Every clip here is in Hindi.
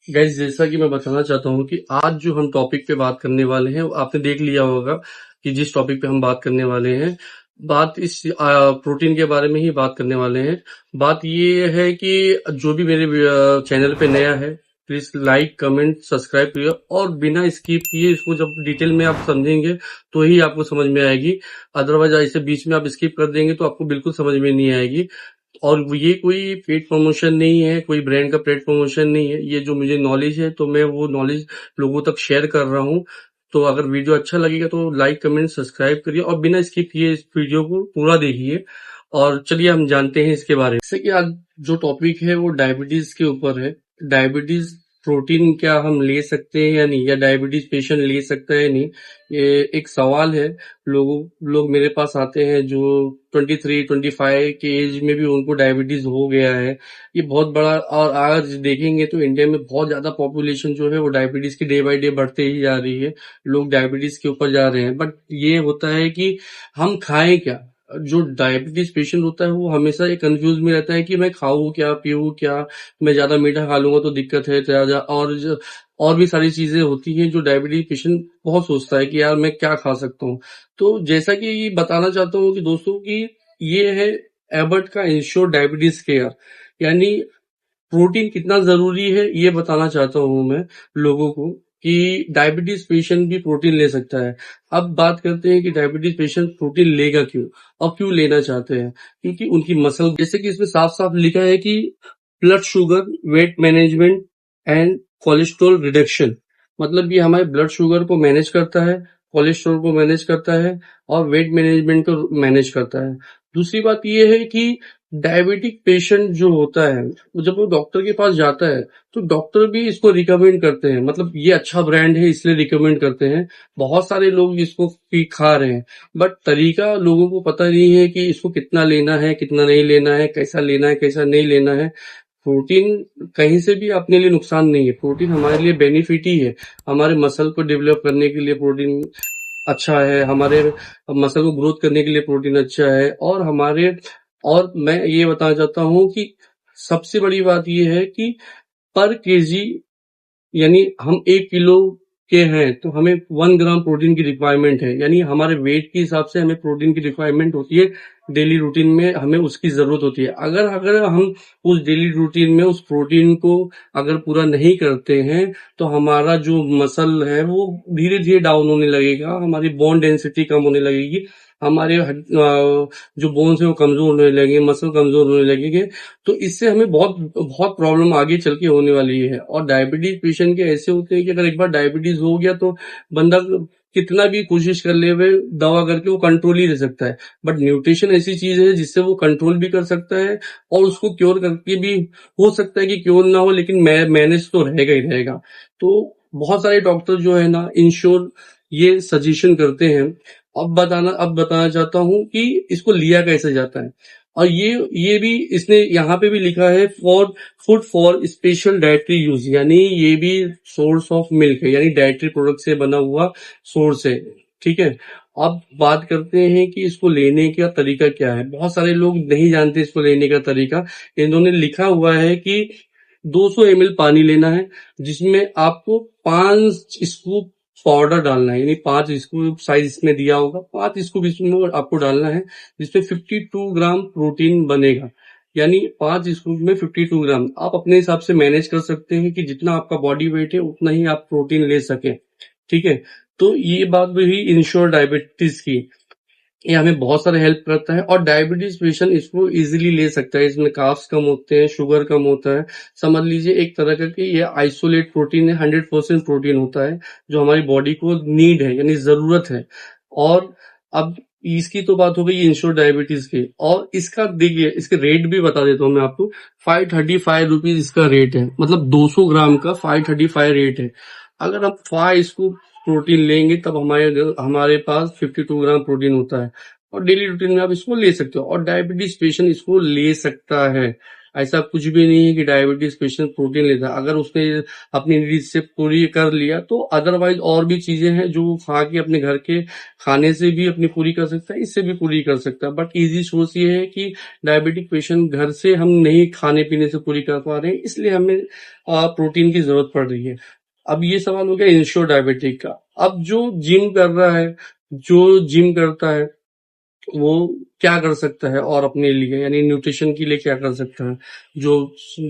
गाइस, जैसा कि मैं बताना चाहता हूँ कि आज जो हम टॉपिक पे बात करने वाले हैं, वो आपने देख लिया होगा कि जिस टॉपिक पे हम बात करने वाले हैं, बात इस प्रोटीन के बारे में ही बात करने वाले हैं। बात ये है कि जो भी मेरे चैनल पे नया है, प्लीज लाइक कमेंट सब्सक्राइब करिए और बिना स्किप किए इसको जब डिटेल में आप समझेंगे तो ही आपको समझ में आएगी। अदरवाइज ऐसे बीच में आप स्किप कर देंगे तो आपको बिल्कुल समझ में नहीं आएगी। और ये कोई पेड प्रमोशन नहीं है, कोई ब्रांड का पेड प्रमोशन नहीं है। ये जो मुझे नॉलेज है तो मैं वो नॉलेज लोगों तक शेयर कर रहा हूँ। तो अगर वीडियो अच्छा लगेगा तो लाइक कमेंट सब्सक्राइब करिए और बिना स्किप किए इस वीडियो को पूरा देखिए। और चलिए हम जानते हैं इसके बारे में। जैसे कि आज जो टॉपिक है वो डायबिटीज के ऊपर है। डायबिटीज प्रोटीन क्या हम ले सकते हैं या नहीं, या डायबिटीज पेशेंट ले सकता है या नहीं, ये एक सवाल है। लोग मेरे पास आते हैं जो 23-25 के एज में भी उनको डायबिटीज हो गया है। ये बहुत बड़ा, और आज देखेंगे तो इंडिया में बहुत ज्यादा पॉपुलेशन जो है वो डायबिटीज की डे बाय डे बढ़ते ही जा रही है। लोग डायबिटीज के ऊपर जा रहे हैं, बट ये होता है कि हम खाएं क्या। जो डायबिटीज पेशेंट होता है वो हमेशा एक कंफ्यूज में रहता है कि मैं खाऊं क्या पीऊं क्या। मैं ज्यादा मीठा खा लूंगा तो दिक्कत है ज्यादा, और भी सारी चीजें होती हैं जो डायबिटीज पेशेंट बहुत सोचता है कि यार मैं क्या खा सकता हूँ। तो जैसा कि बताना चाहता हूँ कि दोस्तों की ये है एबट का इंश्योर डायबिटीज केयर, यानी प्रोटीन कितना जरूरी है ये बताना चाहता हूँ मैं लोगों को कि डायबिटीज पेशेंट भी प्रोटीन ले सकता है। अब बात करते हैं कि डायबिटीज पेशेंट प्रोटीन लेगा क्यों और क्यों लेना चाहते हैं। क्योंकि उनकी मसल, जैसे कि इसमें साफ साफ लिखा है कि blood sugar, weight management and cholesterol reduction. मतलब ये हमारे ब्लड शुगर को मैनेज करता है, कोलेस्ट्रॉल को मैनेज करता है और वेट मैनेजमेंट को मैनेज करता है। दूसरी बात ये है कि डायबिटिक पेशेंट जो होता है वो जब वो डॉक्टर के पास जाता है तो डॉक्टर भी इसको रिकमेंड करते हैं। मतलब ये अच्छा ब्रांड है इसलिए रिकमेंड करते हैं। बहुत सारे लोग इसको खा रहे हैं, बट तरीका लोगों को पता नहीं है कि इसको कितना लेना है कितना नहीं लेना है, कैसा लेना है कैसा नहीं लेना है। प्रोटीन कहीं से भी अपने लिए नुकसान नहीं है, प्रोटीन हमारे लिए बेनिफिट ही है। हमारे मसल को डेवलप करने के लिए प्रोटीन अच्छा है, हमारे मसल को ग्रोथ करने के लिए प्रोटीन अच्छा है। और मैं ये बताना चाहता हूँ कि सबसे बड़ी बात ये है कि पर केजी, यानी हम 1 किलो के हैं तो हमें 1 ग्राम प्रोटीन की रिक्वायरमेंट है। यानी हमारे वेट के हिसाब से हमें प्रोटीन की रिक्वायरमेंट होती है। डेली रूटीन में हमें उसकी जरूरत होती है। अगर अगर हम उस डेली रूटीन में उस प्रोटीन को अगर पूरा नहीं करते हैं तो हमारा जो मसल है वो धीरे धीरे डाउन होने लगेगा, हमारी बोन डेंसिटी कम होने लगेगी, हमारे जो बोन्स है वो कमजोर होने लगेंगे, मसल कमजोर होने लगेंगे। तो इससे हमें बहुत बहुत प्रॉब्लम आगे चल के होने वाली है। और डायबिटीज पेशेंट के ऐसे होते हैं कि अगर एक बार डायबिटीज हो गया तो बंदा कितना भी कोशिश कर ले वे दवा करके वो कंट्रोल ही रह सकता है। बट न्यूट्रिशन ऐसी चीज है जिससे वो कंट्रोल भी कर सकता है और उसको क्योर करके भी हो सकता है कि क्योर ना हो, लेकिन मैनेज तो रहेगा ही रहेगा। तो बहुत सारे डॉक्टर जो है ना इंश्योर ये सजेशन करते हैं। अब बताना चाहता हूँ कि इसको लिया कैसे जाता है। और ये भी इसने यहाँ पे भी लिखा है for food for special dietary use, यानी ये भी सोर्स ऑफ मिल्क है, यानी डाइटरी प्रोडक्ट से बना हुआ सोर्स है। ठीक है। अब बात करते हैं कि इसको लेने का तरीका क्या है। बहुत सारे लोग नहीं जानते इसको लेने का तरीका। इन्होंने लिखा हुआ है कि 200 ml पानी लेना है जिसमें आपको 5 स्कूप पाउडर डालना है, यानी 5 स्कूप साइज इसमें दिया होगा, 5 स्कूप इसमें आपको डालना है जिसमें 52 ग्राम प्रोटीन बनेगा। यानी 5 स्कूप में 52 ग्राम। आप अपने हिसाब से मैनेज कर सकते हैं कि जितना आपका बॉडी वेट है उतना ही आप प्रोटीन ले सके। ठीक है। तो ये बात भी इंश्योर डायबिटीज की, ये हमें बहुत सारे हेल्प करता है। और डायबिटीज पेशेंट इसको इजीली ले सकता है। इसमें कार्ब्स कम होते हैं, शुगर कम होता है। समझ लीजिए एक तरह का कि ये आइसोलेट प्रोटीन है, 100% प्रोटीन होता है जो हमारी बॉडी को नीड है, यानी जरूरत है। और अब इसकी तो बात हो गई इंश्योर डायबिटीज की, और इसका देखिए इसके रेट भी बता देता हूँ मैं आपको। 535 रुपीज इसका रेट है, मतलब 200 ग्राम का 535 रेट है। अगर हम 5 स्कूप प्रोटीन लेंगे तब हमारे हमारे पास 52 ग्राम प्रोटीन होता है। और डेली रूटीन में आप इसको ले सकते हो और डायबिटीज पेशेंट इसको ले सकता है। ऐसा कुछ भी नहीं है कि डायबिटीज पेशेंट प्रोटीन लेता है। अगर उसने अपनी नीड से पूरी कर लिया तो अदरवाइज और भी चीजें हैं जो वो खा के अपने घर के खाने से भी अपनी पूरी कर सकता है, इससे भी पूरी कर सकता है। बट इजी सोर्स ये है कि डायबिटिक पेशेंट घर से हम नहीं खाने पीने से पूरी कर पा रहे हैं, इसलिए हमें प्रोटीन की जरूरत पड़ रही है। अब ये सवाल हो गया इंश्योर डायबिटिक का। अब जो जिम कर रहा है, जो जिम करता है, वो क्या कर सकता है और अपने लिए यानी न्यूट्रिशन के लिए क्या कर सकता है जो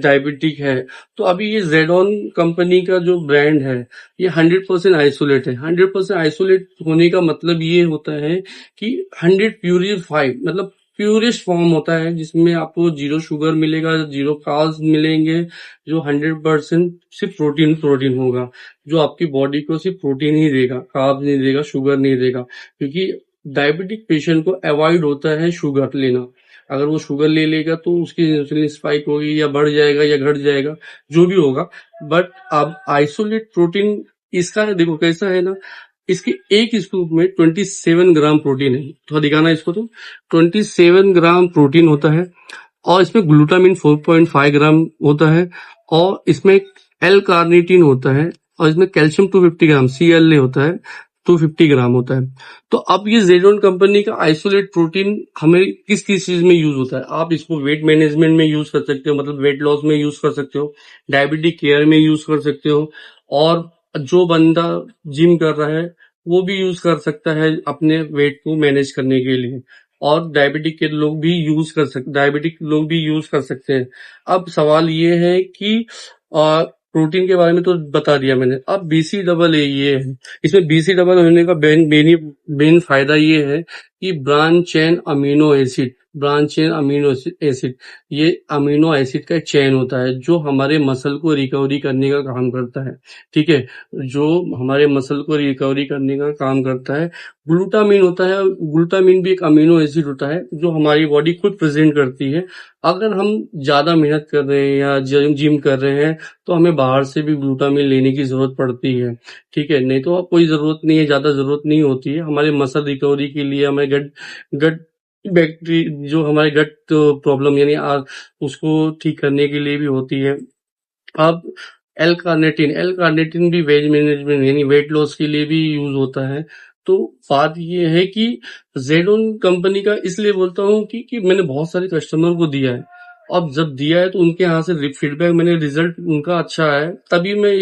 डायबिटिक है। तो अभी ये जेडॉन कंपनी का जो ब्रांड है, ये 100% आइसोलेट है। 100% आइसोलेट होने का मतलब ये होता है कि 100 प्यूरिफाइड मतलब प्यूरिस्ट फॉर्म होता है, जिसमें आपको जीरो शुगर मिलेगा, जीरो कार्ब्स मिलेंगे, जो 100% सिर्फ प्रोटीन प्रोटीन होगा, जो आपकी बॉडी को सिर्फ प्रोटीन ही देगा, कार्ब्स नहीं देगा, शुगर नहीं देगा। क्योंकि डायबिटिक पेशेंट को अवॉइड होता है शुगर लेना। अगर वो शुगर ले लेगा तो उसकी इंसुलिन स्पाइक होगी, या बढ़ जाएगा या घट जाएगा, जो भी होगा। बट अब आइसोलेट प्रोटीन इसका देखो कैसा है ना, इसके एक स्कूप में 27 ग्राम प्रोटीन है। तो दिखाना इसको, तो 27 ग्राम प्रोटीन होता है, और इसमें ग्लूटामिन 4.5 ग्राम होता है, और इसमें एल कार्निटीन होता है, और इसमें कैल्शियम 250 ग्राम CLA होता है, 250 ग्राम होता है। तो अब ये जेडोन कंपनी का आइसोलेट प्रोटीन हमें किस किस चीज में यूज होता है? आप इसको वेट मैनेजमेंट में यूज कर सकते हो, मतलब वेट लॉस में यूज कर सकते हो, डायबिटिक केयर में यूज कर सकते हो, और जो बंदा जिम कर रहा है वो भी यूज कर सकता है अपने वेट को मैनेज करने के लिए, और डायबिटिक लोग भी यूज कर सकते हैं। अब सवाल ये है कि प्रोटीन के बारे में तो बता दिया मैंने। अब BC AA ये है, इसमें BC डबल होने का मेन फायदा ये है कि ब्रांच चेन अमीनो एसिड, ये अमीनो एसिड का एक चेन होता है जो हमारे मसल को रिकवरी करने का काम करता है। ठीक है, जो हमारे मसल को रिकवरी करने का काम करता है। ग्लूटामिन होता है, ग्लूटामिन भी एक अमीनो एसिड होता है जो हमारी बॉडी खुद प्रेजेंट करती है। अगर हम ज्यादा मेहनत कर रहे हैं या जिम कर रहे हैं तो हमें बाहर से भी ग्लूटामिन लेने की जरूरत पड़ती है। ठीक है, नहीं तो कोई जरूरत नहीं है, ज्यादा जरूरत नहीं होती है। हमारे मसल रिकवरी के लिए, हमारे गट गट बैक्टीरिया जो हमारे गट प्रॉब्लम यानी उसको ठीक करने के लिए भी होती है। अब एल कार्निटिन भी वेट मैनेजमेंट यानी वेट लॉस के लिए भी यूज होता है। तो बात ये है कि जेडोन कंपनी का इसलिए बोलता हूँ कि मैंने बहुत सारे कस्टमर को दिया है। अब जब दिया है तो उनके यहाँ से फीडबैक मैंने, रिजल्ट उनका अच्छा है, तभी मैं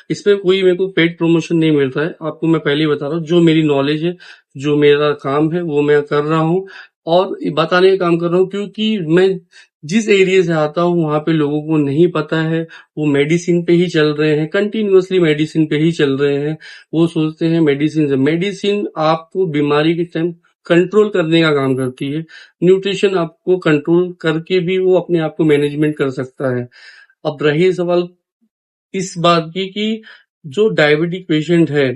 इसमें कोई मेरे को पेड प्रमोशन नहीं मिलता है। आपको मैं पहले ही बता रहा हूँ, जो मेरी नॉलेज है, जो मेरा काम है वो मैं कर रहा हूँ, और बताने का काम कर रहा हूँ। क्योंकि मैं जिस एरिया से आता हूँ वहां पे लोगों को नहीं पता है, वो मेडिसिन पे ही चल रहे हैं, कंटिन्यूअसली मेडिसिन पे ही चल रहे हैं। वो सोचते हैं मेडिसिन आपको बीमारी के टाइम कंट्रोल करने का काम करती है, न्यूट्रिशन आपको कंट्रोल करके भी वो अपने आप को मैनेजमेंट कर सकता है। अब रही सवाल इस बात की कि जो डायबिटिक पेशेंट है,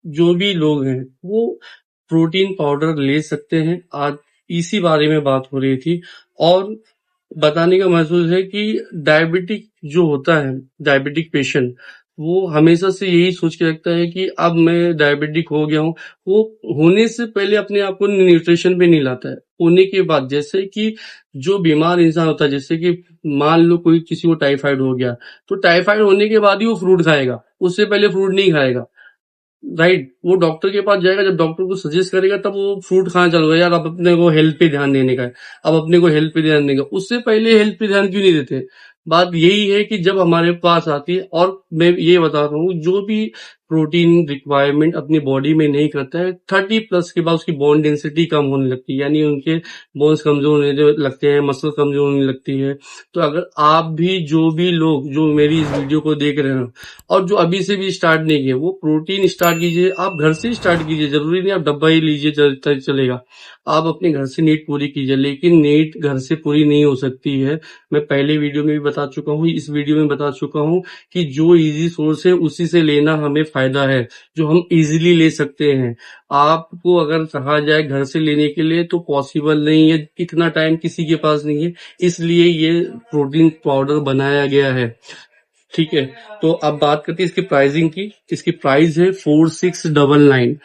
जो भी लोग हैं, वो प्रोटीन पाउडर ले सकते हैं। आज इसी बारे में बात हो रही थी, और बताने का महसूस है कि डायबिटिक जो होता है, डायबिटिक पेशेंट, वो हमेशा से यही सोच के रखता है कि अब मैं डायबिटिक हो गया हूँ। वो होने से पहले अपने आप को न्यूट्रिशन पे नहीं लाता है, होने के बाद। जैसे कि जो बीमार इंसान होता है, जैसे कि मान लो कोई किसी को टाइफाइड हो गया, तो टाइफाइड होने के बाद ही वो फ्रूट खाएगा, उससे पहले फ्रूट नहीं खाएगा। राइट, वो डॉक्टर के पास जाएगा, जब डॉक्टर को सजेस्ट करेगा तब वो फ्रूट खाना चालू करेगा। यार अब अपने को हेल्थ पे ध्यान देने का है, अब अपने को हेल्थ पे ध्यान देने का, उससे पहले हेल्थ पे ध्यान क्यों नहीं देते? बात यही है कि जब हमारे पास आती है, और मैं ये बता रहा हूँ, जो भी प्रोटीन रिक्वायरमेंट अपनी बॉडी में नहीं करता है, 30+ के बाद उसकी बोन डेंसिटी कम होने लगती है, यानी उनके बोन्स कमजोर होने लगते हैं, मसल कमजोर होने लगती है। तो अगर आप भी, जो भी लोग जो मेरी इस वीडियो को देख रहे हो, और जो अभी से भी स्टार्ट नहीं किए, वो प्रोटीन स्टार्ट कीजिए। आप घर से स्टार्ट कीजिए, जरूरी नहीं आप डब्बा ही लीजिए चलेगा। आप अपने घर से नीड पूरी कीजिए, लेकिन नीड घर से पूरी नहीं हो सकती है। मैं पहले वीडियो में भी बता चुका हूँ, इस वीडियो में बता चुका हूँ कि जो इजी सोर्स है उसी से लेना हमें फायदा है, जो हम इजीली ले सकते हैं। आपको अगर कहा जाए घर से लेने के लिए तो पॉसिबल नहीं है, इतना टाइम किसी के पास नहीं है, इसलिए ये प्रोटीन पाउडर बनाया गया है। ठीक है, तो अब बात करते हैं इसकी प्राइसिंग की। इसकी प्राइस है 4699।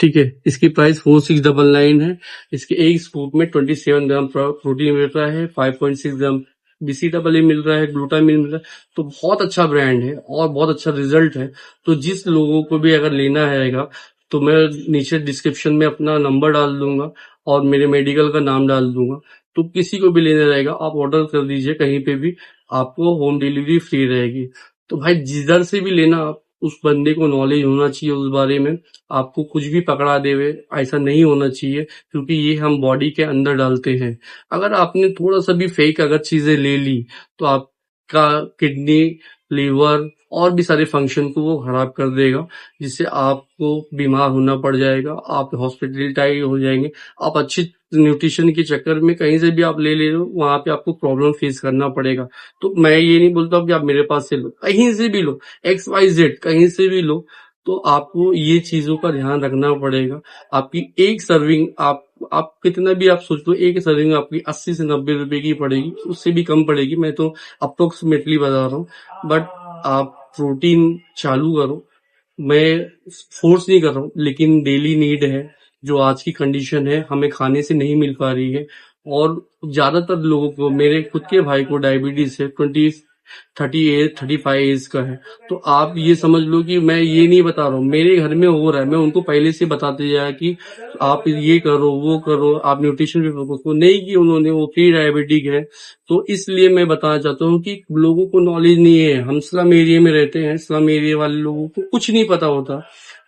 ठीक है, इसकी प्राइस 4699 है। इसके एक स्कूप में 27 ग्राम प्रोटीन रहता है, 5.6 ग्राम BCAA मिल रहा है, ग्लूटामिन मिल रहा है, तो बहुत अच्छा ब्रांड है और बहुत अच्छा रिजल्ट है। तो जिस लोगों को भी अगर लेना रहेगा तो मैं नीचे डिस्क्रिप्शन में अपना नंबर डाल दूंगा और मेरे मेडिकल का नाम डाल दूंगा। तो किसी को भी लेना रहेगा आप ऑर्डर कर दीजिए कहीं पे भी, आपको होम डिलीवरी फ्री रहेगी। तो भाई जिधर से भी लेना, आप उस बंदे को नॉलेज होना चाहिए उस बारे में, आपको कुछ भी पकड़ा देवे ऐसा नहीं होना चाहिए, क्योंकि ये हम बॉडी के अंदर डालते हैं। अगर आपने थोड़ा सा भी फेक अगर चीजें ले ली तो आपका किडनी, लीवर और भी सारे फंक्शन को वो खराब कर देगा, जिससे आपको बीमार होना पड़ जाएगा, आप हॉस्पिटलाइज हो जाएंगे। आप अच्छी न्यूट्रिशन के चक्कर में कहीं से भी आप ले रहे हो, वहां पे आपको प्रॉब्लम फेस करना पड़ेगा। तो मैं ये नहीं बोलता कि आप मेरे पास से लो, कहीं से भी लो, XYZ कहीं से भी लो, तो आपको ये चीजों का ध्यान रखना पड़ेगा। आपकी एक सर्विंग, आप कितना भी आप सोच लो, एक सर्विंग आपकी 80 से 90 रुपए की पड़ेगी, उससे भी कम पड़ेगी, मैं तो अप्रोक्सीमेटली बता रहा हूँ। बट आप प्रोटीन चालू करो, मैं फोर्स नहीं कर रहा हूँ, लेकिन डेली नीड है, जो आज की कंडीशन है हमें खाने से नहीं मिल पा रही है। और ज्यादातर लोगों को, मेरे खुद के भाई को डायबिटीज है, 35 एज का है। तो आप ये समझ लो कि मैं ये नहीं बता रहा हूँ, मेरे घर में हो रहा है, मैं उनको पहले से बताते जाया कि आप ये करो वो करो, आप न्यूट्रिशन पे फोकस करो, नहीं कि उन्होंने, वो प्री डायबिटिक है। तो इसलिए मैं बताना चाहता हूँ कि लोगों को नॉलेज नहीं है, हम स्लम एरिया में रहते हैं, स्लम एरिया वाले लोगों को कुछ नहीं पता होता,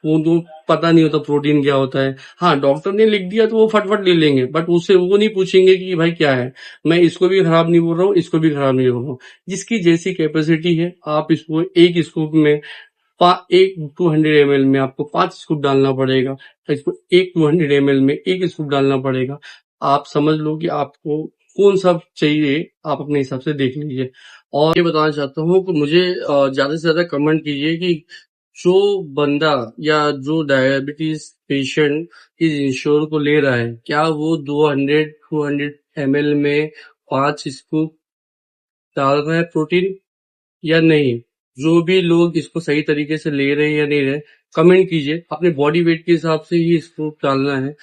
वो तो पता नहीं होता प्रोटीन क्या होता है। हाँ, डॉक्टर ने लिख दिया तो वो फटफट ले लेंगे, बट उससे वो नहीं पूछेंगे कि भाई क्या है। मैं इसको भी खराब नहीं बोल रहा हूँ, इसको भी खराब नहीं बोल रहा हूँ, जिसकी जैसी कैपेसिटी है आप इसको एक स्कूप में, एक 200 ml में आपको 5 स्कूप डालना पड़ेगा, तो इसको एक 200 ml में एक स्कूप डालना पड़ेगा। आप समझ लो कि आपको कौन सा चाहिए, आप अपने हिसाब से देख लीजिए। और ये बताना चाहता हूँ कि मुझे ज्यादा से ज्यादा कमेंट कीजिए कि जो बंदा या जो डायबिटीज पेशेंट इस इंश्योर को ले रहा है, क्या वो 200 ml में 5 स्कूप डाल रहा है प्रोटीन या नहीं। जो भी लोग इसको सही तरीके से ले रहे हैं या नहीं रहे, कमेंट कीजिए। अपने बॉडी वेट के हिसाब से ही इसको डालना है।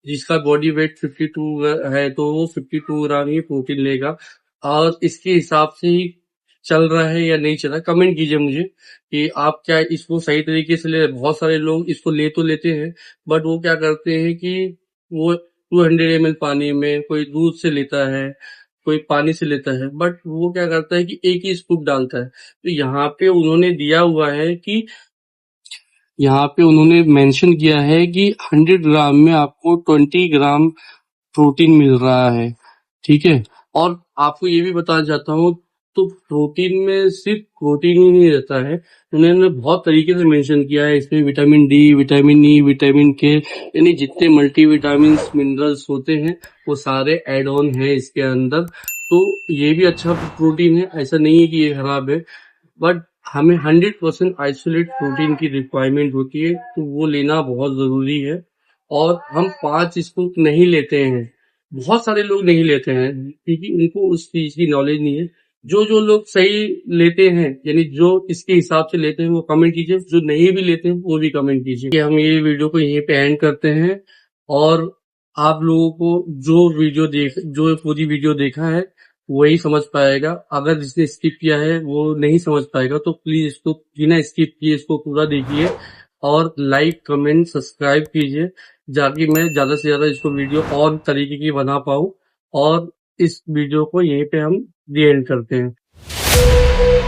जिसका बॉडी वेट 52 है तो वो 52 ग्राम ही प्रोटीन लेगा, और इसके हिसाब से ही चल रहा है या नहीं चल रहा। कमेंट कीजिए मुझे कि आप क्या इसको सही तरीके से ले रहे हैं। बहुत सारे लोग इसको ले तो लेते हैं, बट वो क्या करते हैं कि वो 200 ml पानी में, कोई दूध से लेता है, कोई पानी से लेता है, बट वो क्या करता है कि एक ही स्कूप डालता है। तो यहाँ पे उन्होंने दिया हुआ है कि, यहाँ पे उन्होंने मेंशन किया है कि 100 ग्राम में आपको 20 ग्राम प्रोटीन मिल रहा है, ठीक है। और आपको ये भी बताना चाहता हूँ, तो प्रोटीन में सिर्फ प्रोटीन ही नहीं रहता है, उन्होंने बहुत तरीके से मेंशन किया है। इसमें vitamin D, vitamin E, vitamin के, यानी जितने मल्टीविटामिन मिनरल्स होते हैं वो सारे एड ऑन है इसके अंदर। तो ये भी अच्छा प्रोटीन है, ऐसा नहीं है कि ये खराब है, बट हमें 100% आइसोलेट प्रोटीन की रिक्वायरमेंट होती है, तो वो लेना बहुत जरूरी है। और हम 5 स्कूप नहीं लेते हैं, बहुत सारे लोग नहीं लेते हैं क्योंकि उनको उस चीज की नॉलेज नहीं है। जो लोग सही लेते हैं, यानी जो इसके हिसाब से लेते हैं, वो कमेंट कीजिए। जो नहीं भी लेते हैं वो भी कमेंट कीजिए। कि हम ये वीडियो को यहीं पे एंड करते हैं, और आप लोगों को जो पूरी वीडियो देखा है वही समझ पाएगा। अगर जिसने स्किप किया है वो नहीं समझ पाएगा, तो प्लीज इसको बिना स्किप किए इसको पूरा देखिए, और लाइक, कमेंट, सब्सक्राइब कीजिए, ताकि मैं ज्यादा से ज्यादा इसको वीडियो और तरीके की बना पाऊँ। और इस वीडियो को यहीं पे हम दी एंड करते हैं।